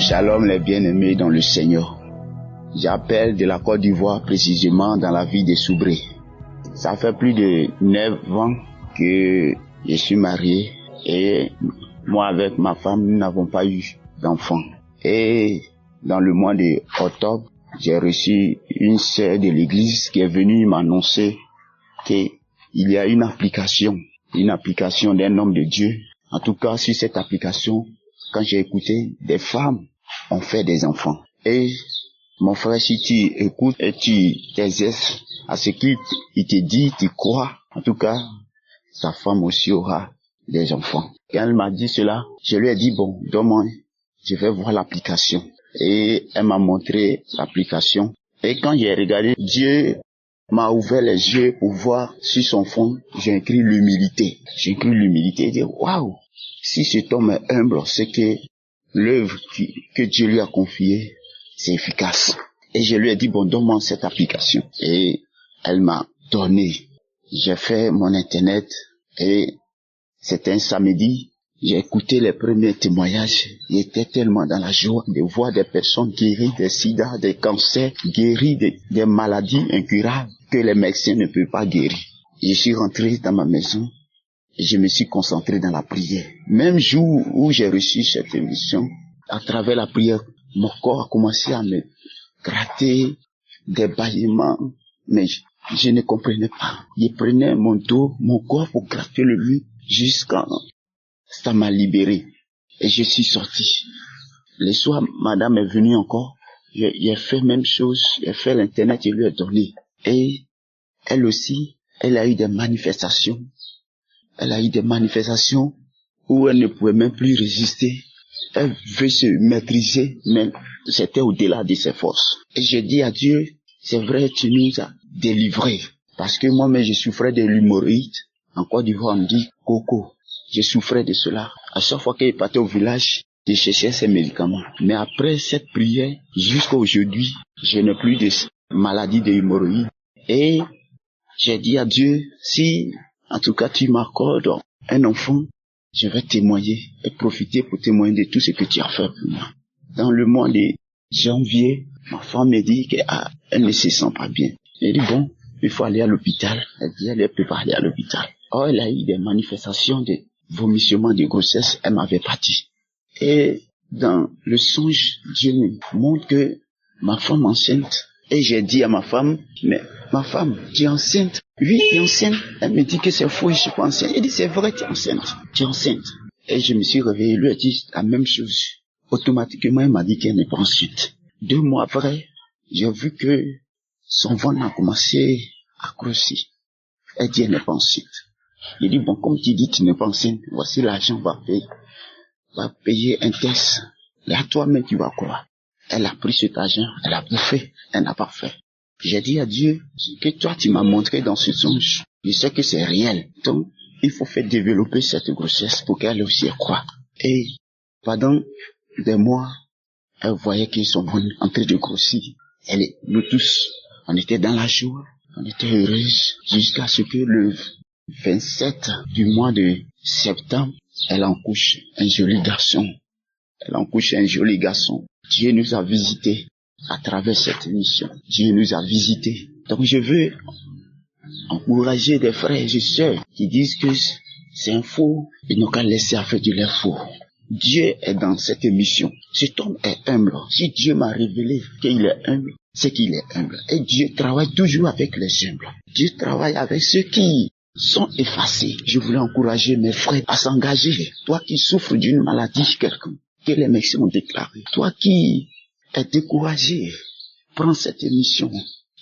Shalom les bien-aimés dans le Seigneur. J'appelle de la Côte d'Ivoire, précisément dans la ville de Soubré. Ça fait plus de 9 ans que je suis marié et moi avec ma femme, nous n'avons pas eu d'enfants. Et dans le mois d'octobre, j'ai reçu une sœur de l'église qui est venue m'annoncer qu'il y a une application d'un homme de Dieu. En tout cas, sur cette application, quand j'ai écouté, des femmes ont fait des enfants. Et mon frère, si tu écoutes et tu t'exerces à ce qu'il te dit, tu crois, en tout cas, sa femme aussi aura des enfants. Quand elle m'a dit cela, je lui ai dit, bon, demain, je vais voir l'application. Et elle m'a montré l'application. Et quand j'ai regardé, Dieu m'a ouvert les yeux pour voir sur son fond, j'ai écrit l'humilité. J'ai écrit l'humilité et dit, waouh, si cet homme est humble, c'est que l'œuvre que Dieu lui a confiée, c'est efficace. Et je lui ai dit, bon, donne-moi cette application. Et elle m'a donné. J'ai fait mon internet et c'était un samedi. J'ai écouté les premiers témoignages. J'étais tellement dans la joie de voir des personnes guéries des sida, des cancers, guéries des maladies incurables que les médecins ne peuvent pas guérir. Je suis rentré dans ma maison et je me suis concentré dans la prière. Même jour où j'ai reçu cette émission, à travers la prière, mon corps a commencé à me gratter des bâillements, mais je ne comprenais pas. Je prenais mon dos, mon corps pour gratter le mur jusqu'à... Ça m'a libéré. Et je suis sorti. Le soir, madame est venue encore. J'ai fait même chose. J'ai fait l'internet, je lui ai donné. Et elle aussi, elle a eu des manifestations. Elle a eu des manifestations où elle ne pouvait même plus résister. Elle veut se maîtriser, mais c'était au-delà de ses forces. Et j'ai dit à Dieu, c'est vrai, tu nous as délivrés. Parce que moi-même, je souffrais de l'hémorroïde. En Côte d'Ivoire, on me dit coco. Je souffrais de cela. À chaque fois qu'il partait au village, je cherchais ces médicaments. Mais après cette prière, jusqu'à aujourd'hui, je n'ai plus de maladie de l'hémorroïde. Et j'ai dit à Dieu, si en tout cas tu m'accordes un enfant, je vais témoigner et profiter pour témoigner de tout ce que tu as fait pour moi. Dans le mois de janvier, ma femme me dit qu'elle ne se sent pas bien. J'ai dit bon, il faut aller à l'hôpital. Elle dit elle ne peut pas aller à l'hôpital. Or, elle a eu des manifestations de vomissement de grossesse, elle m'avait pas dit. Et dans le songe, Dieu me montre que ma femme est enceinte. Et j'ai dit à ma femme, mais ma femme, tu es enceinte? Oui, tu es enceinte. Elle me dit que c'est faux, je suis pas enceinte. Elle dit, c'est vrai, tu es enceinte. Tu es enceinte. Et je me suis réveillé, lui ai dit la même chose. Automatiquement, elle m'a dit qu'elle n'est pas enceinte. 2 mois après, j'ai vu que son ventre a commencé à grossir. Elle dit, elle n'est pas enceinte. Il dit, bon, comme tu dis, tu n'es pas enceinte, voici l'argent, va payer un test. Là, toi-même, tu vas croire. Elle a pris cet argent, elle a bouffé, elle n'a pas fait. J'ai dit à Dieu, ce que toi, tu m'as montré dans ce songe, je sais que c'est réel. Donc, il faut faire développer cette grossesse pour qu'elle aussi croie. Et pendant des mois, elle voyait qu'ils sont en train de grossir. Nous tous, on était dans la joie, on était heureuses, jusqu'à ce que le 27 du mois de septembre, elle accouche un joli garçon. Elle accouche un joli garçon. Dieu nous a visités à travers cette émission. Dieu nous a visités. Donc je veux encourager des frères et sœurs qui disent que c'est un faux. Ils n'ont qu'à laisser affaire de leur faux. Dieu est dans cette émission. Cet homme est humble. Si Dieu m'a révélé qu'il est humble, c'est qu'il est humble. Et Dieu travaille toujours avec les humbles. Dieu travaille avec ceux qui sont effacés. Je voulais encourager mes frères à s'engager. Toi qui souffres d'une maladie quelconque, que les médecins ont déclaré. Toi qui es découragé, prends cette émission.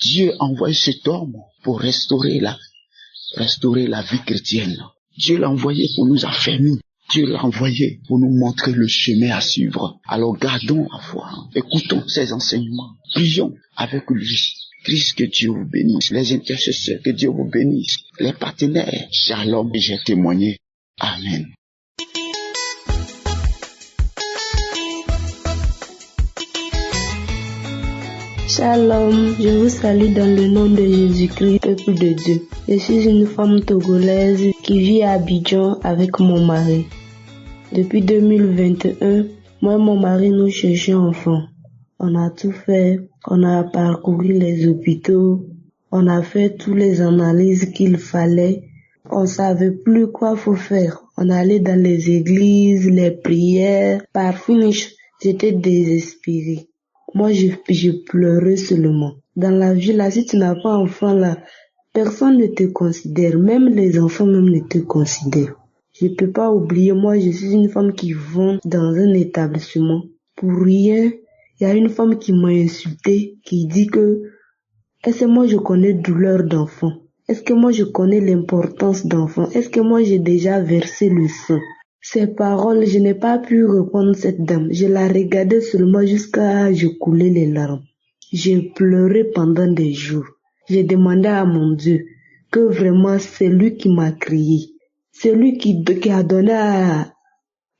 Dieu a envoyé cet homme pour restaurer la vie chrétienne. Dieu l'a envoyé pour nous affermir. Dieu l'a envoyé pour nous montrer le chemin à suivre. Alors gardons la foi. Écoutons ses enseignements. Prions avec lui. Christ, que Dieu vous bénisse. Les intercesseurs, que Dieu vous bénisse. Les partenaires, shalom, j'ai témoigné. Amen. Shalom, je vous salue dans le nom de Jésus-Christ, peuple de Dieu. Je suis une femme togolaise qui vit à Abidjan avec mon mari. Depuis 2021, Moi et mon mari, nous cherchions enfant. On a tout fait. On a parcouru les hôpitaux. On a fait toutes les analyses qu'il fallait. On savait plus quoi faut faire. On allait dans les églises, les prières. Par finish, j'étais désespérée. Moi, je pleurais seulement. Dans la vie, là, si tu n'as pas enfant, là, personne ne te considère. Même les enfants même ne te considèrent. Je peux pas oublier, moi, je suis une femme qui vend dans un établissement. Pour rien, il y a une femme qui m'a insultée, qui dit que est-ce que moi je connais douleur d'enfant? Est-ce que moi je connais l'importance d'enfant? Est-ce que moi j'ai déjà versé le sang? Ces paroles, je n'ai pas pu répondre cette dame. Je la regardais seulement jusqu'à je coulais les larmes. J'ai pleuré pendant des jours. J'ai demandé à mon Dieu que vraiment c'est lui qui m'a créé. C'est lui qui a donné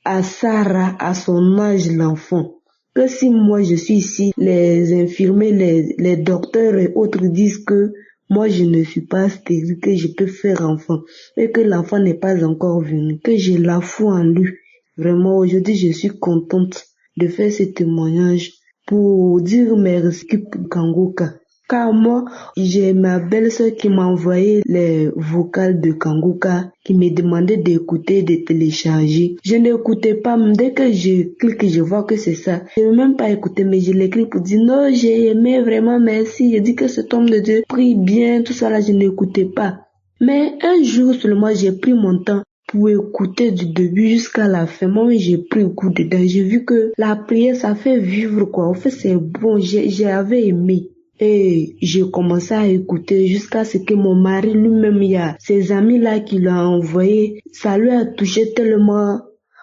à Sarah, à son âge, l'enfant. Que si moi je suis ici, les infirmiers, les docteurs et autres disent que moi je ne suis pas stérile, que je peux faire enfant, et que l'enfant n'est pas encore venu, que j'ai la foi en lui. Vraiment, aujourd'hui je suis contente de faire ce témoignage pour dire merci Kangoka. Car moi, j'ai ma belle-sœur qui m'a envoyé les vocales de Kangoka, qui me demandait d'écouter, de télécharger. Je n'écoutais pas, dès que je clique, je vois que c'est ça. Je ne veux même pas écouter, mais je l'écris pour dire non, j'ai aimé, vraiment, merci. Je dis que cet homme de Dieu prie bien, tout ça là, je n'écoutais pas. Mais un jour seulement, j'ai pris mon temps pour écouter du début jusqu'à la fin. Moi, j'ai pris goût dedans. J'ai vu que la prière, ça fait vivre, quoi. En fait, c'est bon. J'avais aimé. Et j'ai commencé à écouter jusqu'à ce que mon mari lui-même, il y a ses amis là qui l'ont envoyé. Ça lui a touché tellement.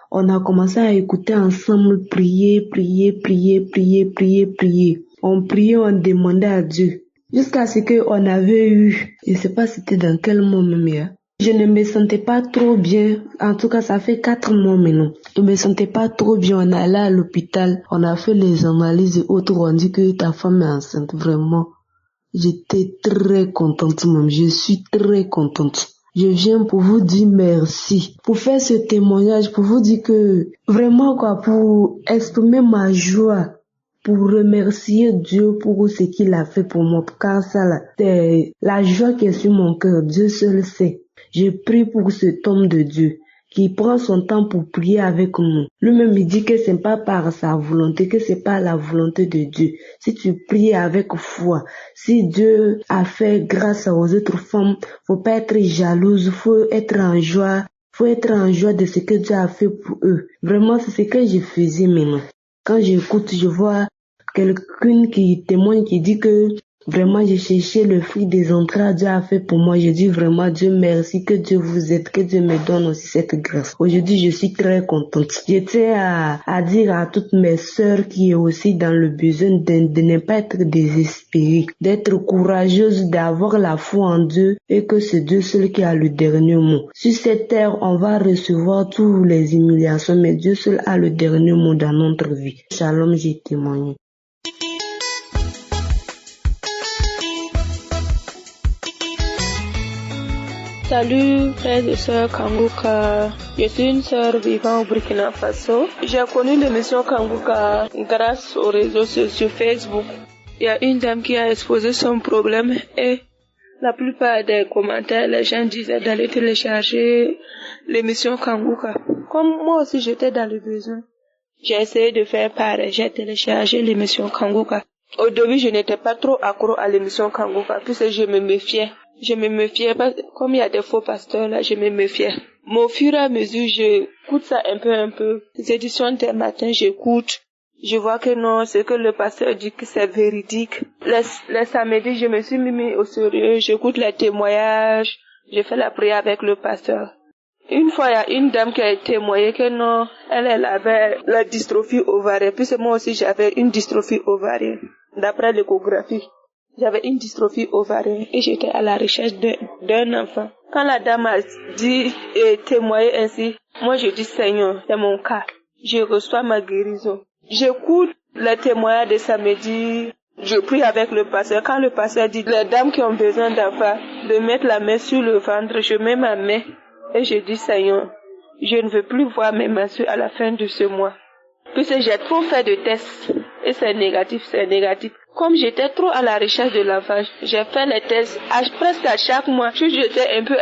On a commencé à écouter ensemble, prier. On priait, on demandait à Dieu. Jusqu'à ce qu'on avait eu, je ne sais pas c'était dans quel moment même. Je ne me sentais pas trop bien. En tout cas, ça fait 4 mois maintenant. Je me sentais pas trop bien. On est allé à l'hôpital. On a fait les analyses et autres. On dit que ta femme est enceinte. Vraiment. J'étais très contente même. Je suis très contente. Je viens pour vous dire merci. Pour faire ce témoignage, pour vous dire que vraiment quoi, pour exprimer ma joie. Pour remercier Dieu pour ce qu'il a fait pour moi. Car ça là, c'est la joie qui est sur mon cœur. Dieu seul sait. Je prie pour cet homme de Dieu qui prend son temps pour prier avec nous. Lui-même il dit que c'est pas par sa volonté, que c'est pas la volonté de Dieu. Si tu pries avec foi, si Dieu a fait grâce aux autres femmes, faut pas être jalouse, faut être en joie. Faut être en joie de ce que Dieu a fait pour eux. Vraiment, c'est ce que je faisais maintenant. Quand j'écoute, je vois quelqu'un qui témoigne, qui dit que vraiment j'ai cherché le fruit des entrailles, Dieu a fait pour moi. Je dis vraiment Dieu merci, que Dieu vous aide, que Dieu me donne aussi cette grâce. Aujourd'hui, je suis très contente. Je tiens à dire à toutes mes sœurs qui est aussi dans le besoin de ne pas être désespérées, d'être courageuses, d'avoir la foi en Dieu et que c'est Dieu seul qui a le dernier mot. Sur cette terre, on va recevoir toutes les humiliations, mais Dieu seul a le dernier mot dans notre vie. Shalom, j'ai témoigné. Salut frères et sœurs Kangoka, je suis une sœur vivant au Burkina Faso. J'ai connu l'émission Kangoka grâce aux réseaux sociaux Facebook. Il y a une dame qui a exposé son problème et la plupart des commentaires, les gens disaient d'aller télécharger l'émission Kangoka. Comme moi aussi j'étais dans le besoin, j'ai essayé de faire pareil, j'ai téléchargé l'émission Kangoka. Au début je n'étais pas trop accro à l'émission Kangoka puisque je me méfiais. Comme il y a des faux pasteurs là, je me méfiais. Mais au fur et à mesure, j'écoute ça un peu. Les éditions des matins, j'écoute. Je vois que non, ce que le pasteur dit que c'est véridique. Les samedis, je me suis mis au sérieux. J'écoute les témoignages. Je fais la prière avec le pasteur. Une fois, il y a une dame qui a témoigné que non, elle avait la dystrophie ovarienne. Puis moi aussi, j'avais une dystrophie ovarienne. D'après l'échographie. J'avais une dystrophie ovarienne et j'étais à la recherche d'un enfant. Quand la dame a dit et témoigné ainsi, moi je dis Seigneur, c'est mon cas. Je reçois ma guérison. J'écoute les témoignages de samedi. Je prie avec le pasteur. Quand le pasteur dit les dames qui ont besoin d'enfants, de mettre la main sur le ventre, je mets ma main et je dis Seigneur, je ne veux plus voir mes menstrues à la fin de ce mois. puisque j'ai trop fait de tests. Et c'est négatif. Comme j'étais trop à la recherche de l'enfant, j'ai fait les tests presque à chaque mois. J'étais un peu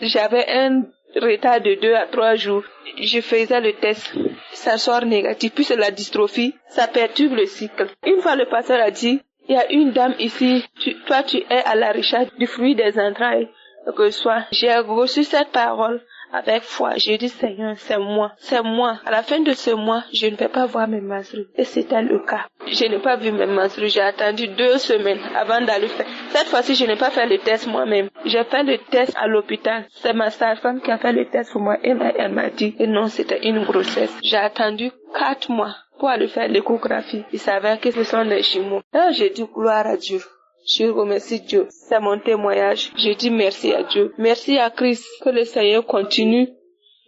j'avais un retard de 2 à 3 jours. Je faisais le test. Ça sort négatif. Puis c'est la dystrophie. Ça perturbe le cycle. Une fois, le pasteur a dit, il y a une dame ici. Toi, tu es à la recherche du fruit des entrailles. Que soit. J'ai reçu cette parole avec foi. J'ai dit, Seigneur, c'est moi. À la fin de ce mois, je ne vais pas voir mes menstrues. Et c'était le cas. Je n'ai pas vu mes menstrues. J'ai attendu 2 semaines avant d'aller faire. Cette fois-ci, je n'ai pas fait le test moi-même. J'ai fait le test à l'hôpital. C'est ma sage-femme qui a fait le test pour moi. Et elle m'a dit que non, c'était une grossesse. J'ai attendu 4 mois pour aller faire l'échographie. Il s'avère que ce sont des jumeaux. Alors j'ai dit gloire à Dieu. Je remercie Dieu. C'est mon témoignage. Je dis merci à Dieu. Merci à Christ. Que le Seigneur continue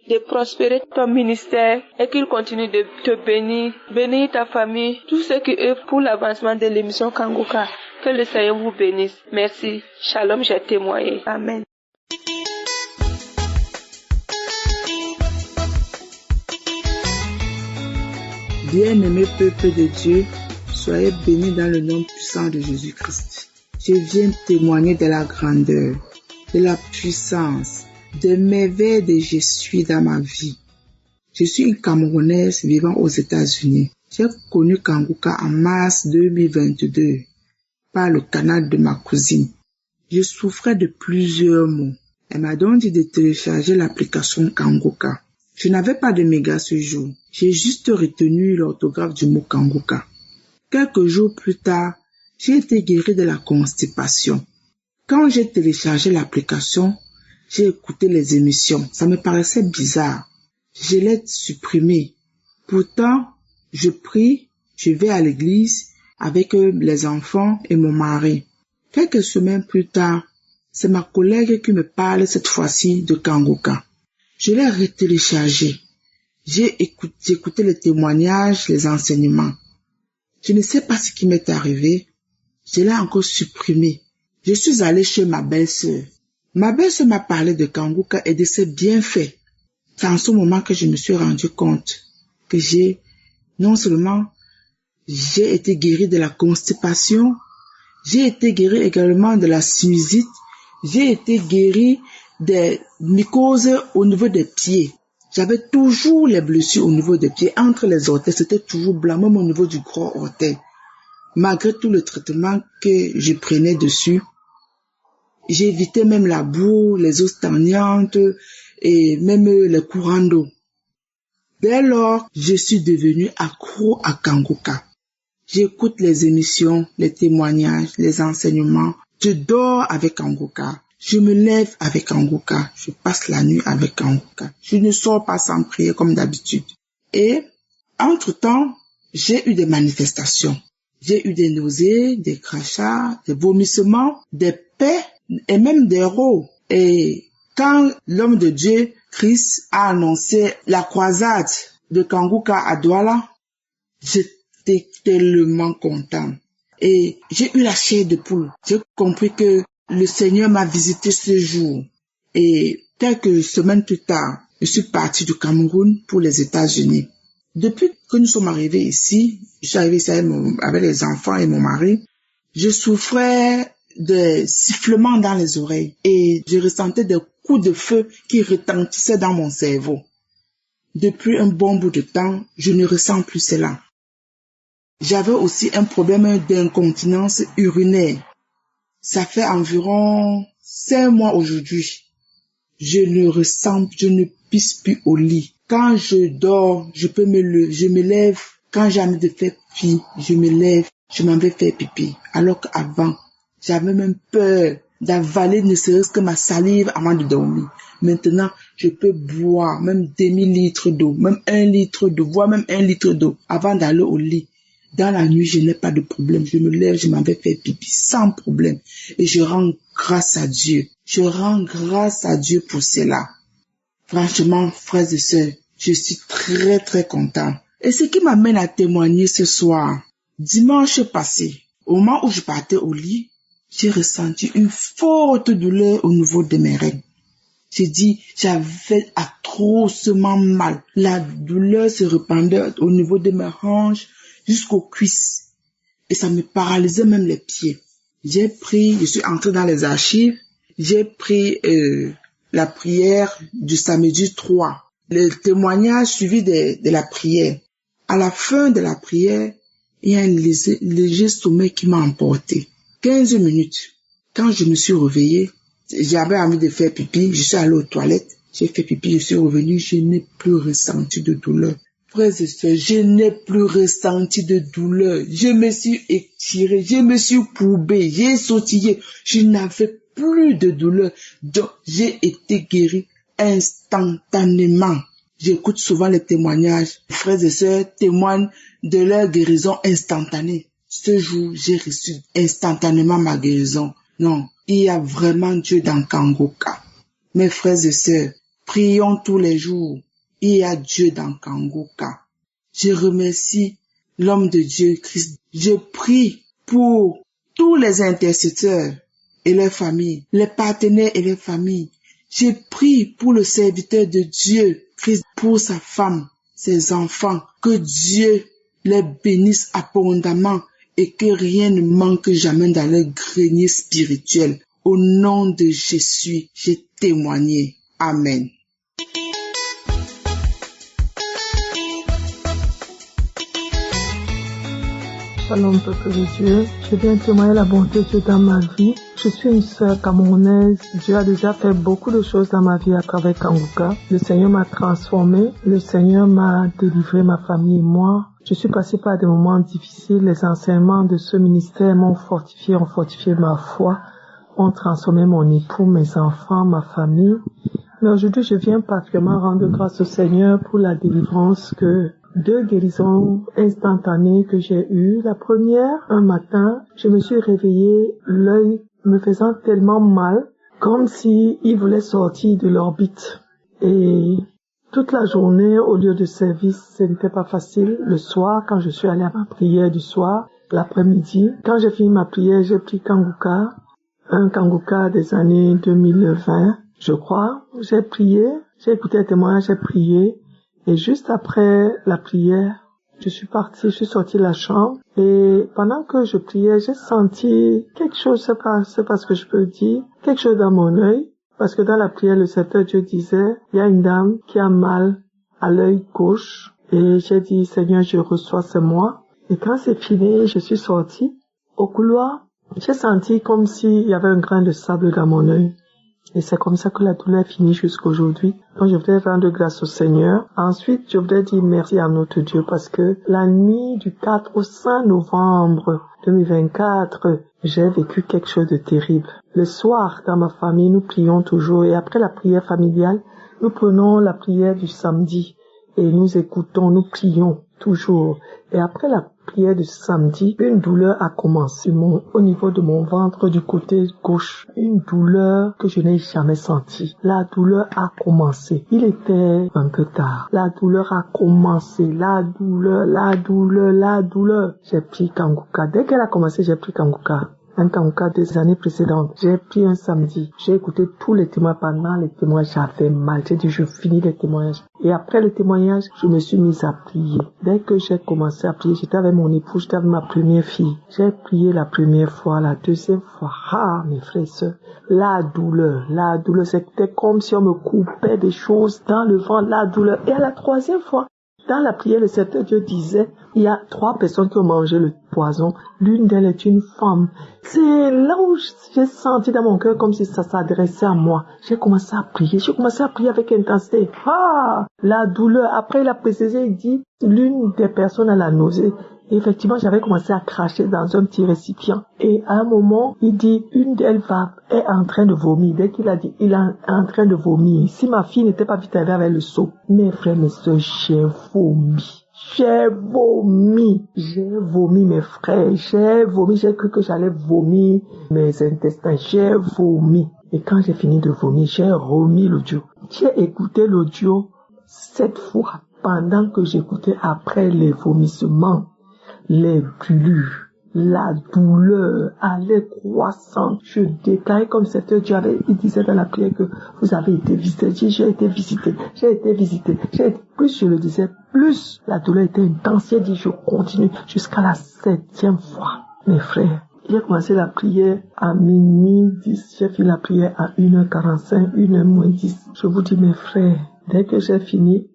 de prospérer ton ministère et qu'il continue de te bénir. Bénir ta famille. Tous ceux qui œuvrent pour l'avancement de l'émission Kanguka. Que le Seigneur vous bénisse. Merci. Shalom, j'ai témoigné. Amen. Bien-aimé peuple de Dieu, soyez bénis dans le nom puissant de Jésus-Christ. Je viens témoigner de la grandeur, de la puissance, des merveilles de Jésus dans ma vie. Je suis une Camerounaise vivant aux États-Unis. J'ai connu Kanguka en mars 2022 par le canal de ma cousine. Je souffrais de plusieurs maux. Elle m'a donc dit de télécharger l'application Kanguka. Je n'avais pas de méga ce jour. J'ai juste retenu l'orthographe du mot Kanguka. Quelques jours plus tard, j'ai été guéri de la constipation. Quand j'ai téléchargé l'application, j'ai écouté les émissions. Ça me paraissait bizarre. Je l'ai supprimé. Pourtant, je prie, je vais à l'église avec les enfants et mon mari. Quelques semaines plus tard, c'est ma collègue qui me parle cette fois-ci de Kanguka. Je l'ai retéléchargé. J'ai écouté les témoignages, les enseignements. Je ne sais pas ce qui m'est arrivé. Je l'ai encore supprimé. Je suis allée chez ma belle-sœur. Ma belle-sœur m'a parlé de Kanguka et de ses bienfaits. C'est en ce moment que je me suis rendu compte que non seulement j'ai été guérie de la constipation, j'ai été guérie également de la sinusite, j'ai été guérie des mycoses au niveau des pieds. J'avais toujours les blessures au niveau des pieds. Entre les orteils, c'était toujours blanc, même au niveau du gros orteil. Malgré tout le traitement que je prenais dessus, j'évitais même la boue, les eaux stagnantes et même les courants d'eau. Dès lors, je suis devenue accro à Kanguka. J'écoute les émissions, les témoignages, les enseignements. Je dors avec Kanguka. Je me lève avec Kanguka. Je passe la nuit avec Kanguka. Je ne sors pas sans prier comme d'habitude. Et, entre-temps, j'ai eu des manifestations. J'ai eu des nausées, des crachats, des vomissements, des paix et même des rots. Et quand l'homme de Dieu, Christ, a annoncé la croisade de Kanguka à Douala, j'étais tellement content. Et j'ai eu la chair de poule. J'ai compris que le Seigneur m'a visité ce jour. Et quelques semaines plus tard, je suis parti du Cameroun pour les États-Unis. Depuis que nous sommes arrivés ici, je suis arrivé ici avec les enfants et mon mari, je souffrais de sifflements dans les oreilles et je ressentais des coups de feu qui retentissaient dans mon cerveau. Depuis un bon bout de temps, je ne ressens plus cela. J'avais aussi un problème d'incontinence urinaire. Ça fait environ 5 mois aujourd'hui. Je ne pisse plus au lit. Quand je dors, je me lève. Quand j'ai envie de faire pipi, je me lève, je m'en vais faire pipi. Alors qu'avant, j'avais même peur d'avaler ne serait-ce que ma salive avant de dormir. Maintenant, je peux boire même demi-litre d'eau, même 1 litre d'eau, voire même 1 litre d'eau avant d'aller au lit. Dans la nuit, je n'ai pas de problème. Je me lève, je m'en vais faire pipi sans problème. Et je rends grâce à Dieu. Je rends grâce à Dieu pour cela. Franchement, frères et sœurs, je suis très très content. Et ce qui m'amène à témoigner ce soir, dimanche passé, au moment où je partais au lit, j'ai ressenti une forte douleur au niveau de mes règles. J'ai dit, j'avais atrocement mal. La douleur se répandait au niveau de mes hanches jusqu'aux cuisses. Et ça me paralysait même les pieds. Je suis entré dans les archives, j'ai pris la prière du samedi 3. Le témoignage suivi de la prière. À la fin de la prière, il y a un léger sommeil qui m'a emporté. 15 minutes. Quand je me suis réveillée, j'avais envie de faire pipi, je suis allée aux toilettes, j'ai fait pipi, je suis revenue, je n'ai plus ressenti de douleur. Frères et sœurs, je n'ai plus ressenti de douleur. Je me suis étirée, je me suis courbée, j'ai sautillé, je n'avais plus de douleur. Donc, j'ai été guérie instantanément. J'écoute souvent les témoignages. Les frères et sœurs témoignent de leur guérison instantanée. Ce jour, j'ai reçu instantanément ma guérison. Non, il y a vraiment Dieu dans Kangoka. Mes frères et sœurs, prions tous les jours. Il y a Dieu dans Kangoka. Je remercie l'homme de Dieu, Christ. Je prie pour tous les intercesseurs et leurs familles, les partenaires et les familles. Je prie pour le serviteur de Dieu, Christ, pour sa femme, ses enfants. Que Dieu les bénisse abondamment et que rien ne manque jamais dans leur grenier spirituel. Au nom de Jésus, j'ai témoigné. Amen. Shalom, peuple de Dieu. Je viens témoigner la bonté de Dieu dans ma vie. Je suis une sœur camerounaise. Dieu a déjà fait beaucoup de choses dans ma vie à travers Kangoka. Le Seigneur m'a transformé. Le Seigneur m'a délivré, ma famille et moi. Je suis passée par des moments difficiles. Les enseignements de ce ministère m'ont fortifié, ont fortifié ma foi, ont transformé mon époux, mes enfants, ma famille. Mais aujourd'hui, je viens particulièrement rendre grâce au Seigneur pour la délivrance que 2 guérisons instantanées que j'ai eues. La première, un matin, je me suis réveillée, l'œil me faisant tellement mal, comme si il voulait sortir de l'orbite. Et toute la journée, au lieu de service, ce n'était pas facile. Le soir, quand je suis allée à ma prière du soir, l'après-midi, quand j'ai fini ma prière, j'ai pris Kangoka, un Kangoka des années 2020, je crois. J'ai prié, j'ai écouté les témoignages, j'ai prié. Et juste après la prière, je suis sortie de la chambre. Et pendant que je priais, j'ai senti quelque chose, c'est pas ce que je peux dire, quelque chose dans mon œil. Parce que dans la prière, le Seigneur Dieu disait, il y a une dame qui a mal à l'œil gauche. Et j'ai dit, Seigneur, je reçois, c'est moi. Et quand c'est fini, je suis sortie au couloir. J'ai senti comme s'il y avait un grain de sable dans mon œil. Et c'est comme ça que la douleur finit jusqu'aujourd'hui. Donc je voudrais rendre grâce au Seigneur. Ensuite, je voudrais dire merci à notre Dieu parce que la nuit du 4 au 5 novembre 2024, j'ai vécu quelque chose de terrible. Le soir, dans ma famille, nous prions toujours et après la prière familiale, nous prenons la prière du samedi et nous écoutons, nous prions toujours. Et après la prière du samedi, une douleur a commencé au niveau de mon ventre du côté gauche. Une douleur que je n'ai jamais sentie. La douleur a commencé. Il était un peu tard. La douleur a commencé. La douleur. J'ai pris Kangoka. Dès qu'elle a commencé, j'ai pris Kangoka. Un Kangoka des années précédentes. J'ai pris un samedi. J'ai écouté tous les témoignages. Pendant les témoignages, j'avais mal. J'ai dit, je finis les témoignages. Et après le témoignage, je me suis mise à prier. Dès que j'ai commencé à prier, j'étais avec mon époux, j'étais avec ma première fille. J'ai prié la première fois, la deuxième fois. Ah, mes frères et sœurs, la douleur, c'était comme si on me coupait des choses dans le ventre, la douleur. Et à la troisième fois, dans la prière, le Seigneur Dieu disait, il y a 3 personnes qui ont mangé le poison. L'une d'elles est une femme. C'est là où j'ai senti dans mon cœur comme si ça s'adressait à moi. J'ai commencé à prier avec intensité. Ah, la douleur. Après, il a précisé, il dit, l'une des personnes a la nausée. Et effectivement, j'avais commencé à cracher dans un petit récipient. Et à un moment, il dit, une d'elles est en train de vomir. Dès qu'il a dit, il est en train de vomir. Si ma fille n'était pas vite arrivée avec le seau, mes frères, mes soeurs, j'ai vomi. J'ai vomi, mes frères, j'ai cru que j'allais vomir mes intestins, j'ai vomi. Et quand j'ai fini de vomir, j'ai remis l'audio. J'ai écouté l'audio 7 fois pendant que j'écoutais après les vomissements, les brûlures, la douleur allait croissant. Je déclarais comme c'était Dieu il disait dans la prière que vous avez été visité. J'ai été visité. Plus je le disais, plus la douleur était intense. J'ai dit, je continue jusqu'à la 7e fois. Mes frères, j'ai commencé la prière à minuit 10. J'ai fini la prière à 1h45, 1h moins 10. Je vous dis, mes frères, dès que j'ai fini,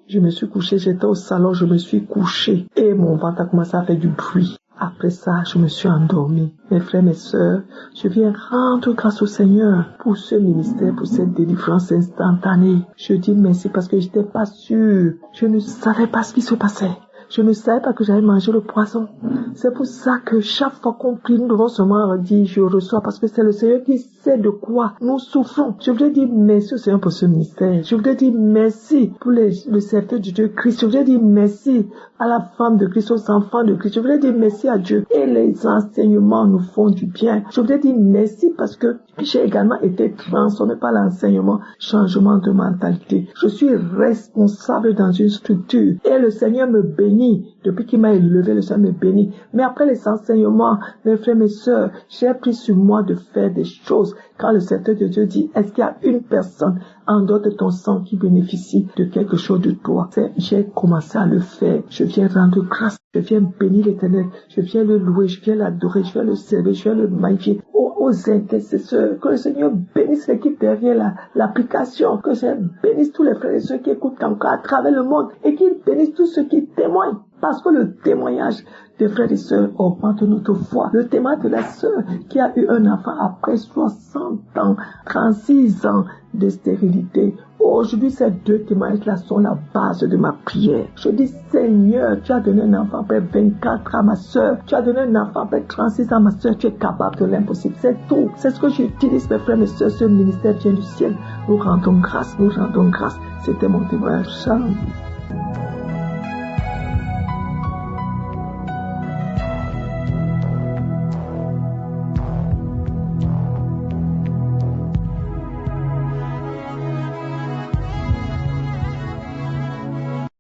je me suis couché, j'étais au salon, je me suis couché et mon ventre a commencé à faire du bruit. Après ça, je me suis endormi. Mes frères, mes sœurs, je viens rendre grâce au Seigneur pour ce ministère, pour cette délivrance instantanée. Je dis merci parce que j'étais pas sûre. Je ne savais pas ce qui se passait. Je ne savais pas que j'allais manger le poison. C'est pour ça que chaque fois qu'on prie, nous devons seulement dire je reçois parce que c'est le Seigneur qui sait de quoi nous souffrons. Je voudrais dire merci au Seigneur pour ce ministère. Je voudrais dire merci pour le serviteur du Dieu Christ. Je voudrais dire merci à la femme de Christ, aux enfants de Christ. Je voudrais dire merci à Dieu. Et les enseignements nous font du bien. Je voudrais dire merci parce que j'ai également été transformé par l'enseignement, changement de mentalité. Je suis responsable dans une structure et le Seigneur me bénit. Depuis qu'il m'a élevé, le Seigneur me bénit. Mais après les enseignements, mes frères, mes sœurs, j'ai pris sur moi de faire des choses. Quand le serviteur de Dieu dit, est-ce qu'il y a une personne en dehors de ton sang qui bénéficie de quelque chose de toi? J'ai commencé à le faire. Je viens rendre grâce. Je viens bénir l'Éternel. Je viens le louer. Je viens l'adorer. Je viens le servir. Je viens le magnifier. Aux intercesseurs, que le Seigneur bénisse l'équipe derrière l'application, que le Seigneur bénisse tous les frères et ceux qui écoutent encore à travers le monde et qu'il bénisse tous ceux qui témoignent. Parce que le témoignage des frères et sœurs augmente notre foi. Le témoignage de la sœur qui a eu un enfant après 60 ans, 36 ans de stérilité. Aujourd'hui, ces deux témoignages-là sont la base de ma prière. Je dis, Seigneur, tu as donné un enfant après 24 ans à ma sœur. Tu as donné un enfant après 36 ans à ma sœur. Tu es capable de l'impossible. C'est tout. C'est ce que j'utilise, mes frères, mes sœurs. Ce ministère vient du ciel. Nous rendons grâce. Nous rendons grâce. C'était mon témoignage. Shalom.